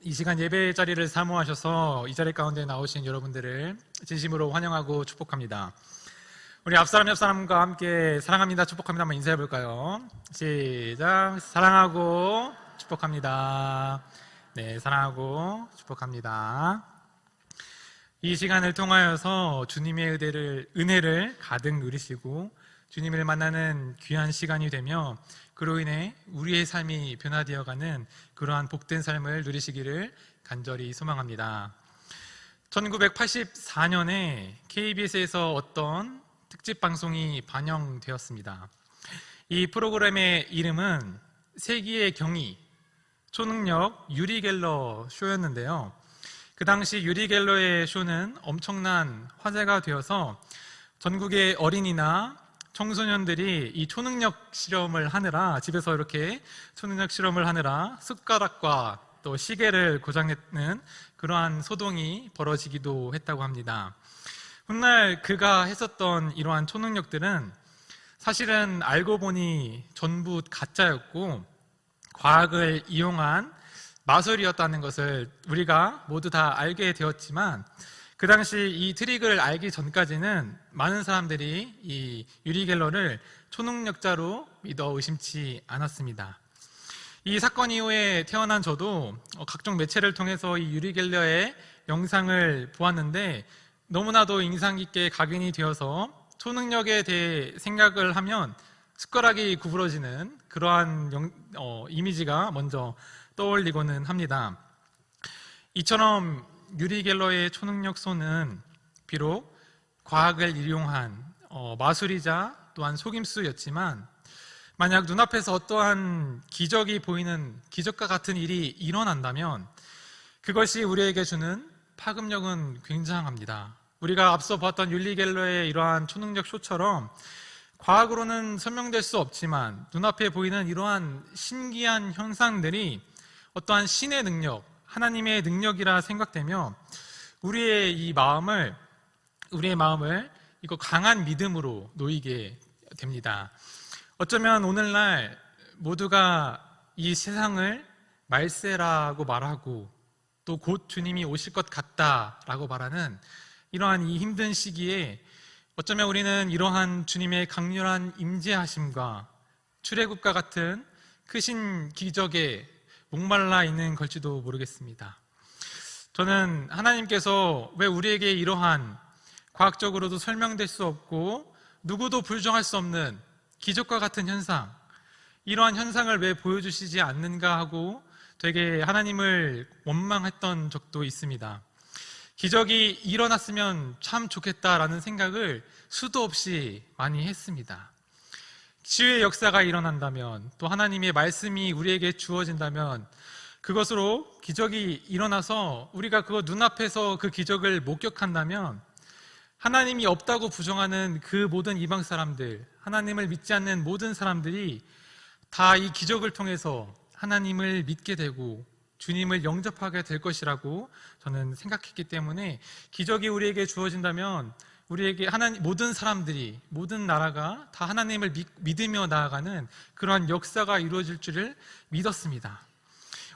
이 시간 예배 자리를 사모하셔서 이 자리 가운데 나오신 여러분들을 진심으로 환영하고 축복합니다. 우리 앞사람 옆사람과 함께 사랑합니다, 축복합니다 한번 인사해 볼까요? 시작. 사랑하고 축복합니다. 네, 사랑하고 축복합니다. 이 시간을 통하여서 주님의 은혜를 가득 누리시고 주님을 만나는 귀한 시간이 되며 그로 인해 우리의 삶이 변화되어가는 그러한 복된 삶을 누리시기를 간절히 소망합니다. 1984년에 KBS에서 어떤 특집 방송이 반영되었습니다. 이 프로그램의 이름은 세기의 경이 초능력 유리 갤러 쇼였는데요. 그 당시 유리 갤러의 쇼는 엄청난 화제가 되어서 전국의 어린이나 청소년들이 이 초능력 실험을 하느라, 집에서 이렇게 초능력 실험을 하느라 숟가락과 또 시계를 고장내는 그러한 소동이 벌어지기도 했다고 합니다. 훗날 그가 했었던 이러한 초능력들은 사실은 알고 보니 전부 가짜였고 과학을 이용한 마술이었다는 것을 우리가 모두 다 알게 되었지만, 그 당시 이 트릭을 알기 전까지는 많은 사람들이 이 유리 갤러를 초능력자로 믿어 의심치 않았습니다. 이 사건 이후에 태어난 저도 각종 매체를 통해서 이 유리 갤러의 영상을 보았는데 너무나도 인상 깊게 각인이 되어서 초능력에 대해 생각을 하면 숟가락이 구부러지는 그러한 이미지가 먼저 떠올리고는 합니다. 이처럼 유리 갤러의 초능력 소는 비록 과학을 이용한 마술이자 또한 속임수였지만, 만약 눈앞에서 어떠한 기적이 보이는 기적과 같은 일이 일어난다면 그것이 우리에게 주는 파급력은 굉장합니다. 우리가 앞서 보았던 유리 갤러의 이러한 초능력 쇼처럼 과학으로는 설명될 수 없지만 눈앞에 보이는 이러한 신기한 현상들이 어떠한 신의 능력, 하나님의 능력이라 생각되며 우리의 마음을 이거 강한 믿음으로 놓이게 됩니다. 어쩌면 오늘날 모두가 이 세상을 말세라고 말하고 또 곧 주님이 오실 것 같다라고 말하는 이러한 이 힘든 시기에 어쩌면 우리는 이러한 주님의 강렬한 임재하심과 출애굽과 같은 크신 기적에 목말라 있는 걸지도 모르겠습니다. 저는 하나님께서 왜 우리에게 이러한 과학적으로도 설명될 수 없고 누구도 불정할 수 없는 기적과 같은 현상, 이러한 현상을 왜 보여주시지 않는가 하고 되게 하나님을 원망했던 적도 있습니다. 기적이 일어났으면 참 좋겠다라는 생각을 수도 없이 많이 했습니다. 치유의 역사가 일어난다면, 또 하나님의 말씀이 우리에게 주어진다면 그것으로 기적이 일어나서 우리가 그 눈앞에서 그 기적을 목격한다면 하나님이 없다고 부정하는 그 모든 이방 사람들, 하나님을 믿지 않는 모든 사람들이 다 이 기적을 통해서 하나님을 믿게 되고 주님을 영접하게 될 것이라고 저는 생각했기 때문에, 기적이 우리에게 주어진다면 우리에게 모든 사람들이, 모든 나라가 다 하나님을 믿으며 나아가는 그러한 역사가 이루어질 줄을 믿었습니다.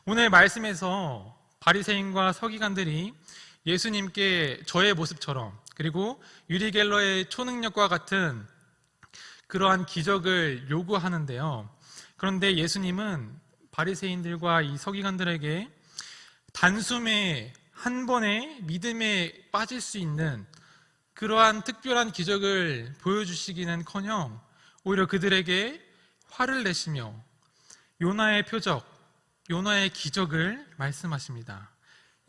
오늘 말씀에서 바리새인과 서기관들이 예수님께 저의 모습처럼, 그리고 유리 갤러의 초능력과 같은 그러한 기적을 요구하는데요. 그런데 예수님은 바리새인들과 이 서기관들에게 단숨에 한 번에 믿음에 빠질 수 있는 그러한 특별한 기적을 보여주시기는커녕 오히려 그들에게 화를 내시며 요나의 표적, 요나의 기적을 말씀하십니다.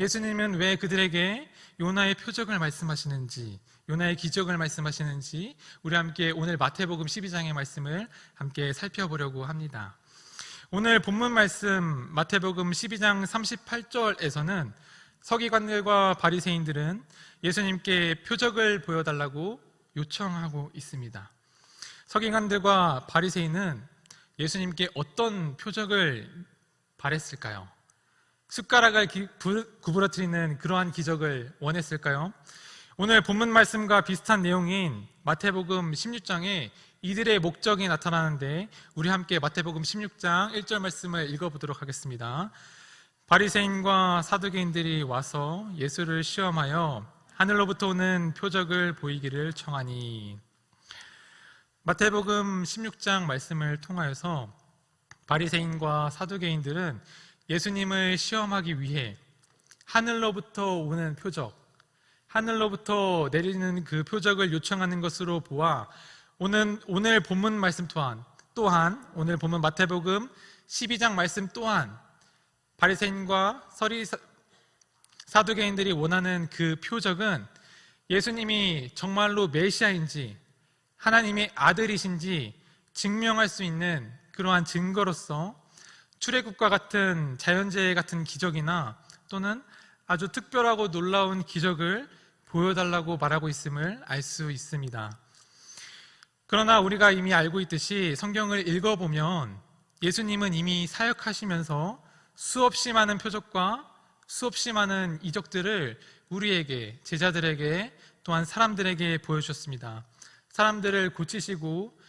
예수님은 왜 그들에게 요나의 표적을 말씀하시는지, 요나의 기적을 말씀하시는지 우리 함께 오늘 마태복음 12장의 말씀을 함께 살펴보려고 합니다. 오늘 본문 말씀 마태복음 12장 38절에서는 서기관들과 바리새인들은 예수님께 표적을 보여달라고 요청하고 있습니다. 서기관들과 바리새인은 예수님께 어떤 표적을 바랬을까요? 숟가락을 구부러뜨리는 그러한 기적을 원했을까요? 오늘 본문 말씀과 비슷한 내용인 마태복음 16장에 이들의 목적이 나타나는데 우리 함께 마태복음 16장 1절 말씀을 읽어보도록 하겠습니다. 바리새인과 사두개인들이 와서 예수를 시험하여 하늘로부터 오는 표적을 보이기를 청하니. 마태복음 16장 말씀을 통하여서 바리새인과 사두개인들은 예수님을 시험하기 위해 하늘로부터 오는 표적, 하늘로부터 내리는 그 표적을 요청하는 것으로 보아 오늘 본문 말씀 또한 오늘 본문 마태복음 12장 말씀 또한 바리새인과 사두개인들이 원하는 그 표적은 예수님이 정말로 메시아인지 하나님의 아들이신지 증명할 수 있는 그러한 증거로서 출애굽과 같은 자연재해 같은 기적이나 또는 아주 특별하고 놀라운 기적을 보여달라고 말하고 있음을 알 수 있습니다. 그러나 우리가 이미 알고 있듯이 성경을 읽어보면 예수님은 이미 사역하시면서 수없이 많은 표적과 수없이 많은 이적들을 우리에게, 제자들에게, 또한 사람들에게 보여주셨습니다. 사람들을 고치시고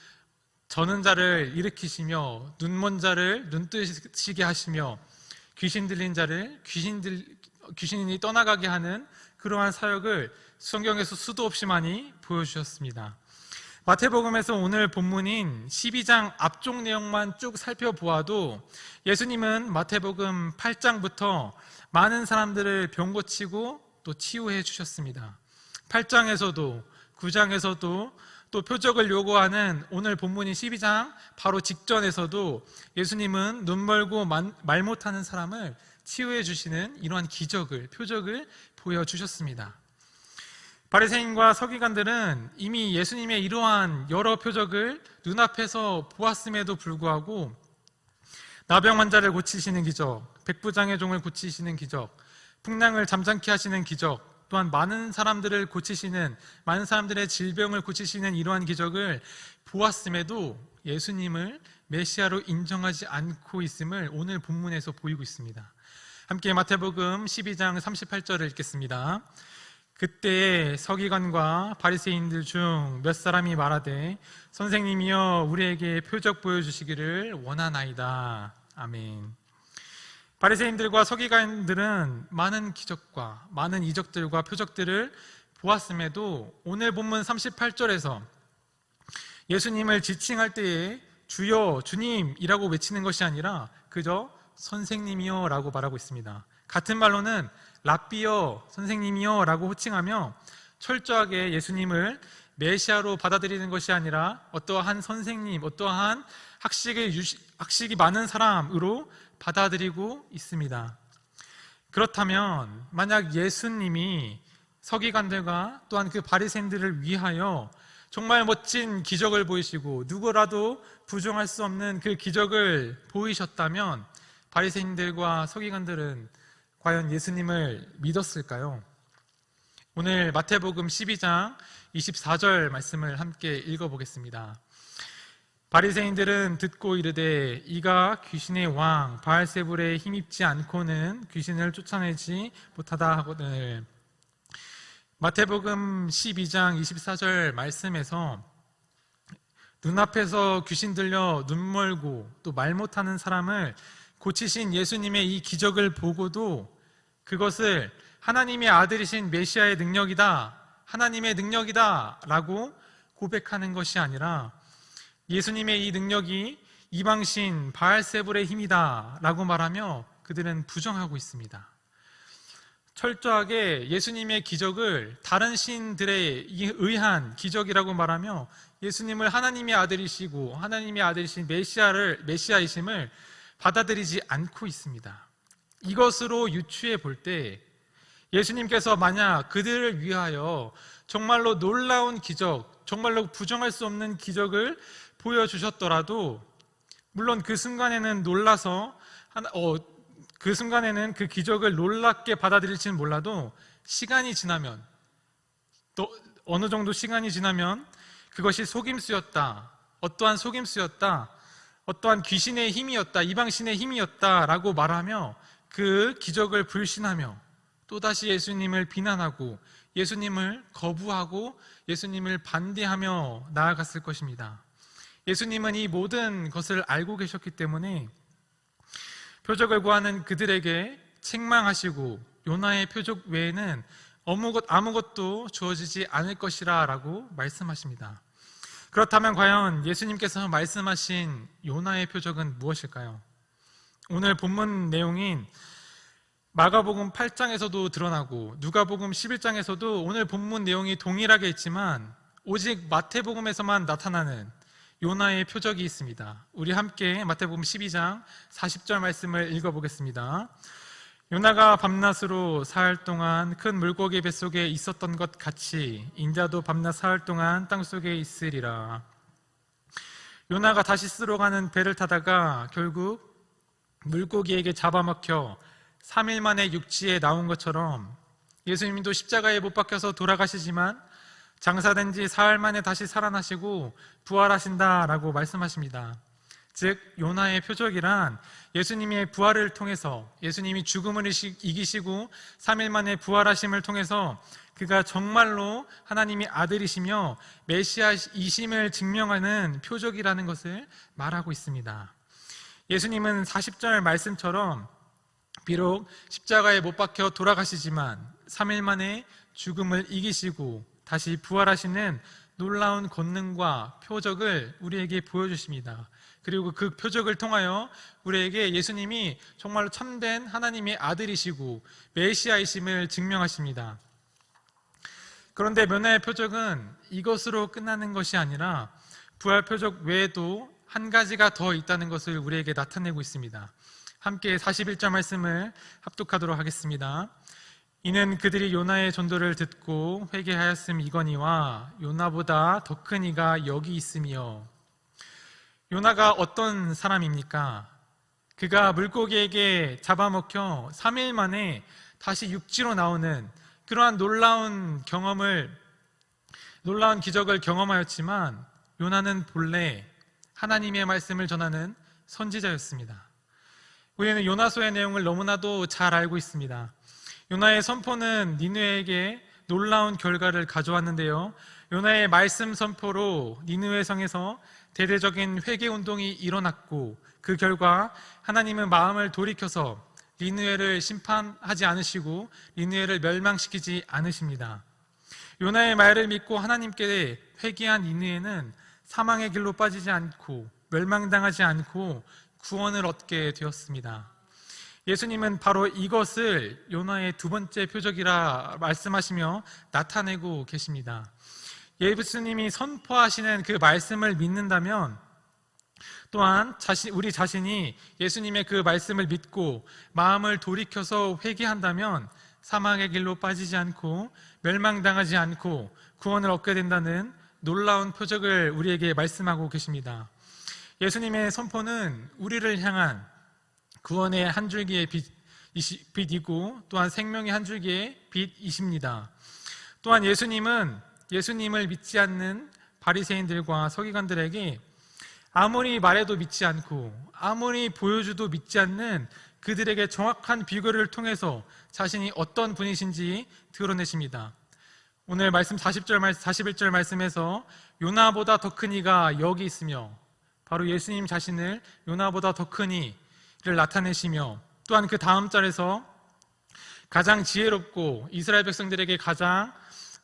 저는 자를 일으키시며 눈먼 자를 눈뜨시게 하시며 귀신 들린 자를 귀신이 떠나가게 하는 그러한 사역을 성경에서 수도 없이 많이 보여주셨습니다. 마태복음에서 오늘 본문인 12장 앞쪽 내용만 쭉 살펴보아도 예수님은 마태복음 8장부터 많은 사람들을 병 고치고 또 치유해 주셨습니다. 8장에서도 9장에서도 또 표적을 요구하는 오늘 본문인 12장 바로 직전에서도 예수님은 눈 멀고 말 못하는 사람을 치유해 주시는 이러한 표적을 보여주셨습니다. 바리새인과 서기관들은 이미 예수님의 이러한 여러 표적을 눈앞에서 보았음에도 불구하고 나병 환자를 고치시는 기적, 백부장의 종을 고치시는 기적, 풍랑을 잠잠케 하시는 기적, 또한 많은 사람들을 고치시는, 많은 사람들의 질병을 고치시는 이러한 기적을 보았음에도 예수님을 메시아로 인정하지 않고 있음을 오늘 본문에서 보이고 있습니다. 함께 마태복음 12장 38절을 읽겠습니다. 그때에 서기관과 바리새인들 중 몇 사람이 말하되 선생님이여 우리에게 표적 보여주시기를 원하나이다. 아멘. 바리새인들과 서기관들은 많은 기적과 많은 이적들과 표적들을 보았음에도 오늘 본문 38절에서 예수님을 지칭할 때에 주여 주님이라고 외치는 것이 아니라 그저 선생님이여 라고 말하고 있습니다. 같은 말로는 랍비여 선생님이여 라고 호칭하며 철저하게 예수님을 메시아로 받아들이는 것이 아니라 어떠한 선생님, 어떠한 학식이 많은 사람으로 받아들이고 있습니다. 그렇다면 만약 예수님이 서기관들과 또한 그 바리새인들을 위하여 정말 멋진 기적을 보이시고 누구라도 부정할 수 없는 그 기적을 보이셨다면 바리새인들과 서기관들은 과연 예수님을 믿었을까요? 오늘 마태복음 12장 24절 말씀을 함께 읽어보겠습니다. 바리새인들은 듣고 이르되 이가 귀신의 왕 바알세불에 힘입지 않고는 귀신을 쫓아내지 못하다 하거늘. 마태복음 12장 24절 말씀에서 눈앞에서 귀신 들려 눈 멀고 또 말 못하는 사람을 고치신 예수님의 이 기적을 보고도 그것을 하나님의 아들이신 메시아의 능력이다, 하나님의 능력이다 라고 고백하는 것이 아니라 예수님의 이 능력이 이방신 바알세불의 힘이다 라고 말하며 그들은 부정하고 있습니다. 철저하게 예수님의 기적을 다른 신들에 의한 기적이라고 말하며 예수님을 하나님의 아들이시고 하나님의 아들이신 메시아이심을 받아들이지 않고 있습니다. 이것으로 유추해 볼 때 예수님께서 만약 그들을 위하여 정말로 놀라운 기적, 정말로 부정할 수 없는 기적을 보여주셨더라도 물론 그 순간에는 그 순간에는 그 기적을 놀랍게 받아들일지는 몰라도 시간이 지나면 또 어느 정도 시간이 지나면 그것이 속임수였다, 어떠한 속임수였다, 어떠한 귀신의 힘이었다, 이방신의 힘이었다 라고 말하며 그 기적을 불신하며 또다시 예수님을 비난하고 예수님을 거부하고 예수님을 반대하며 나아갔을 것입니다. 예수님은 이 모든 것을 알고 계셨기 때문에 표적을 구하는 그들에게 책망하시고 요나의 표적 외에는 아무것도 주어지지 않을 것이라 라고 말씀하십니다. 그렇다면 과연 예수님께서 말씀하신 요나의 표적은 무엇일까요? 오늘 본문 내용인 마가복음 8장에서도 드러나고 누가복음 11장에서도 오늘 본문 내용이 동일하게 있지만 오직 마태복음에서만 나타나는 요나의 표적이 있습니다. 우리 함께 마태복음 12장 40절 말씀을 읽어보겠습니다. 요나가 밤낮으로 사흘 동안 큰 물고기 뱃속에 있었던 것 같이 인자도 밤낮 사흘 동안 땅속에 있으리라. 요나가 다시스로 가는 배를 타다가 결국 물고기에게 잡아먹혀 3일 만에 육지에 나온 것처럼 예수님도 십자가에 못 박혀서 돌아가시지만 장사된 지 사흘 만에 다시 살아나시고 부활하신다라고 말씀하십니다. 즉 요나의 표적이란 예수님의 부활을 통해서 예수님이 죽음을 이기시고 3일 만에 부활하심을 통해서 그가 정말로 하나님의 아들이시며 메시아이심을 증명하는 표적이라는 것을 말하고 있습니다. 예수님은 40절 말씀처럼 비록 십자가에 못 박혀 돌아가시지만 3일 만에 죽음을 이기시고 다시 부활하시는 놀라운 권능과 표적을 우리에게 보여주십니다. 그리고 그 표적을 통하여 우리에게 예수님이 정말로 참된 하나님의 아들이시고 메시아이심을 증명하십니다. 그런데 요나의 표적은 이것으로 끝나는 것이 아니라 부활 표적 외에도 한 가지가 더 있다는 것을 우리에게 나타내고 있습니다. 함께 41절 말씀을 합독하도록 하겠습니다. 이는 그들이 요나의 전도를 듣고 회개하였음이거니와 요나보다 더 큰 이가 여기 있으며. 요나가 어떤 사람입니까? 그가 물고기에게 잡아먹혀 3일 만에 다시 육지로 나오는 그러한 놀라운 기적을 경험하였지만 요나는 본래 하나님의 말씀을 전하는 선지자였습니다. 우리는 요나서의 내용을 너무나도 잘 알고 있습니다. 요나의 선포는 니느웨에게 놀라운 결과를 가져왔는데요. 요나의 말씀 선포로 니느웨 성에서 대대적인 회개 운동이 일어났고 그 결과 하나님은 마음을 돌이켜서 니느웨를 심판하지 않으시고 니느웨를 멸망시키지 않으십니다. 요나의 말을 믿고 하나님께 회개한 니느웨는 사망의 길로 빠지지 않고 멸망당하지 않고 구원을 얻게 되었습니다. 예수님은 바로 이것을 요나의 두 번째 표적이라 말씀하시며 나타내고 계십니다. 예수님이 선포하시는 그 말씀을 믿는다면 또한 우리 자신이 예수님의 그 말씀을 믿고 마음을 돌이켜서 회개한다면 사망의 길로 빠지지 않고 멸망당하지 않고 구원을 얻게 된다는 놀라운 표적을 우리에게 말씀하고 계십니다. 예수님의 선포는 우리를 향한 구원의 한 줄기의 빛이고 또한 생명의 한 줄기의 빛이십니다. 또한 예수님을 믿지 않는 바리새인들과 서기관들에게 아무리 말해도 믿지 않고 아무리 보여줘도 믿지 않는 그들에게 정확한 비교를 통해서 자신이 어떤 분이신지 드러내십니다. 오늘 말씀 41절 말씀에서 요나보다 더 큰 이가 여기 있으며 바로 예수님 자신을 요나보다 더 큰 이를 나타내시며 또한 그 다음 절에서 가장 지혜롭고 이스라엘 백성들에게 가장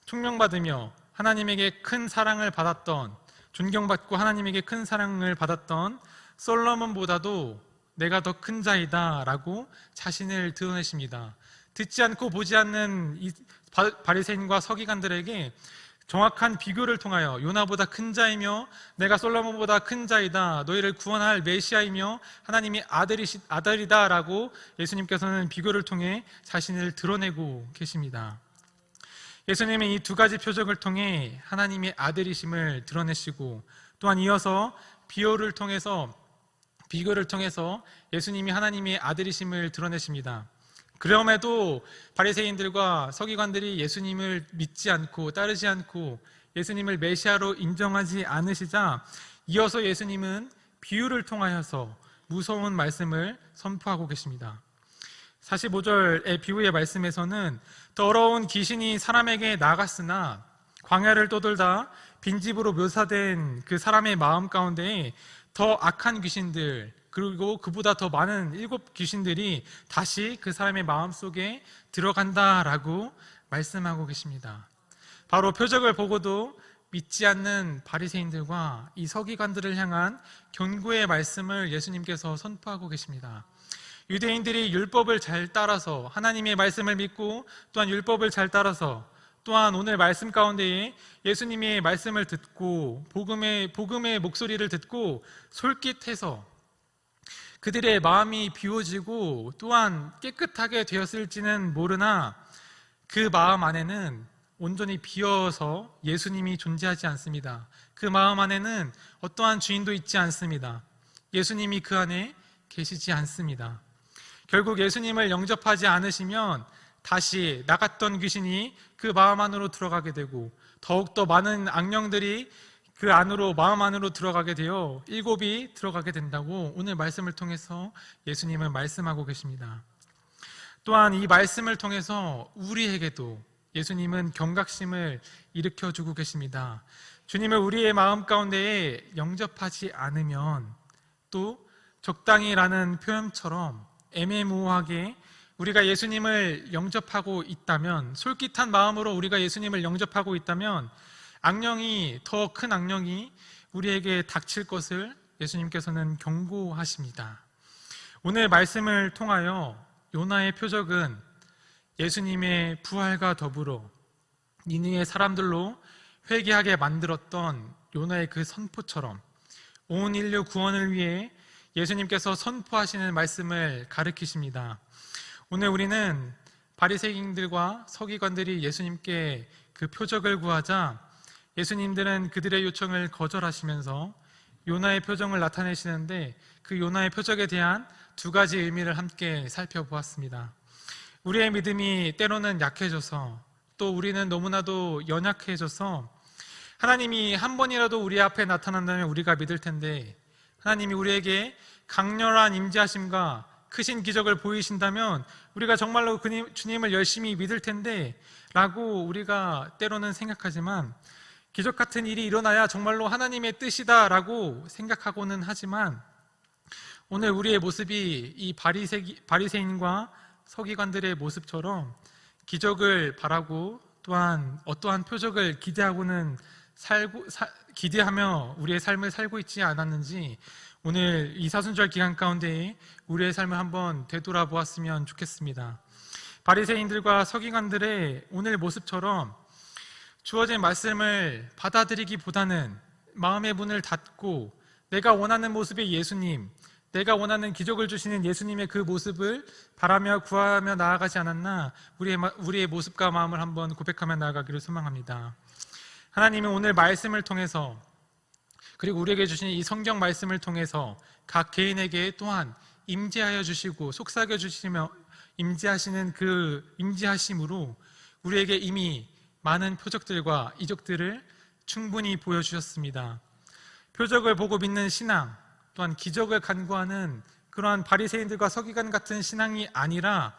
총명받으며 하나님에게 큰 사랑을 받았던 존경받고 하나님에게 큰 사랑을 받았던 솔로몬보다도 내가 더 큰 자이다 라고 자신을 드러내십니다. 듣지 않고 보지 않는 이 바리새인과 서기관들에게 정확한 비교를 통하여 요나보다 큰 자이며 내가 솔로몬보다 큰 자이다, 너희를 구원할 메시아이며 하나님이 아들이다 라고 예수님께서는 비교를 통해 자신을 드러내고 계십니다. 예수님은 이 두 가지 표적을 통해 하나님의 아들이심을 드러내시고 또한 이어서 비교를 통해서 예수님이 하나님의 아들이심을 드러내십니다. 그럼에도 바리새인들과 서기관들이 예수님을 믿지 않고 따르지 않고 예수님을 메시아로 인정하지 않으시자 이어서 예수님은 비유를 통하여서 무서운 말씀을 선포하고 계십니다. 45절의 비유의 말씀에서는 더러운 귀신이 사람에게 나갔으나 광야를 떠돌다 빈집으로 묘사된 그 사람의 마음 가운데에 더 악한 귀신들, 그리고 그보다 더 많은 7 귀신들이 다시 그 사람의 마음속에 들어간다라고 말씀하고 계십니다. 바로 표적을 보고도 믿지 않는 바리새인들과 이 서기관들을 향한 경고의 말씀을 예수님께서 선포하고 계십니다. 유대인들이 율법을 잘 따라서 하나님의 말씀을 믿고 또한 율법을 잘 따라서 또한 오늘 말씀 가운데에 예수님의 말씀을 듣고 복음의 목소리를 듣고 솔깃해서 그들의 마음이 비워지고 또한 깨끗하게 되었을지는 모르나 그 마음 안에는 온전히 비어서 예수님이 존재하지 않습니다. 그 마음 안에는 어떠한 주인도 있지 않습니다. 예수님이 그 안에 계시지 않습니다. 결국 예수님을 영접하지 않으시면 다시 나갔던 귀신이 그 마음 안으로 들어가게 되고 더욱더 많은 악령들이 그 안으로 마음 안으로 들어가게 되어 7이 들어가게 된다고 오늘 말씀을 통해서 예수님은 말씀하고 계십니다. 또한 이 말씀을 통해서 우리에게도 예수님은 경각심을 일으켜주고 계십니다. 주님을 우리의 마음 가운데에 영접하지 않으면 또 적당히라는 표현처럼 애매모호하게 우리가 예수님을 영접하고 있다면, 솔깃한 마음으로 우리가 예수님을 영접하고 있다면 악령이, 더 큰 악령이 우리에게 닥칠 것을 예수님께서는 경고하십니다. 오늘 말씀을 통하여 요나의 표적은 예수님의 부활과 더불어 니느웨 사람들로 회개하게 만들었던 요나의 그 선포처럼 온 인류 구원을 위해 예수님께서 선포하시는 말씀을 가르치십니다. 오늘 우리는 바리새인들과 서기관들이 예수님께 그 표적을 구하자 예수님들은 그들의 요청을 거절하시면서 요나의 표적을 나타내시는데 그 요나의 표적에 대한 2가지 의미를 함께 살펴보았습니다. 우리의 믿음이 때로는 약해져서 또 우리는 너무나도 연약해져서 하나님이 한 번이라도 우리 앞에 나타난다면 우리가 믿을 텐데 하나님이 우리에게 강렬한 임재하심과 크신 기적을 보이신다면 우리가 정말로 주님을 열심히 믿을 텐데 라고 우리가 때로는 생각하지만 기적 같은 일이 일어나야 정말로 하나님의 뜻이다 라고 생각하고는 하지만 오늘 우리의 모습이 이 바리새인과 서기관들의 모습처럼 기적을 바라고 또한 어떠한 표적을 기대하며 우리의 삶을 살고 있지 않았는지 오늘 이 사순절 기간 가운데 우리의 삶을 한번 되돌아보았으면 좋겠습니다. 바리새인들과 서기관들의 오늘 모습처럼 주어진 말씀을 받아들이기보다는 마음의 문을 닫고 내가 원하는 모습의 예수님, 내가 원하는 기적을 주시는 예수님의 그 모습을 바라며 구하며 나아가지 않았나 우리의 모습과 마음을 한번 고백하며 나아가기를 소망합니다. 하나님은 오늘 말씀을 통해서 그리고 우리에게 주신 이 성경 말씀을 통해서 각 개인에게 또한 임재하여 주시고 속삭여 주시며 임재하시는 그 임재하심으로 우리에게 이미 많은 표적들과 이적들을 충분히 보여주셨습니다. 표적을 보고 믿는 신앙 또한 기적을 간구하는 그러한 바리새인들과 서기관 같은 신앙이 아니라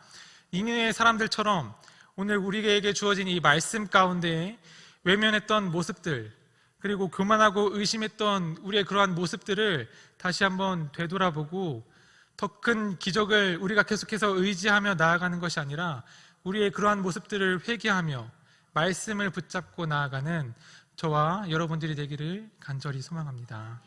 니느웨 사람들처럼 오늘 우리에게 주어진 이 말씀 가운데 외면했던 모습들 그리고 교만하고 의심했던 우리의 그러한 모습들을 다시 한번 되돌아보고 더 큰 기적을 우리가 계속해서 의지하며 나아가는 것이 아니라 우리의 그러한 모습들을 회개하며 말씀을 붙잡고 나아가는 저와 여러분들이 되기를 간절히 소망합니다.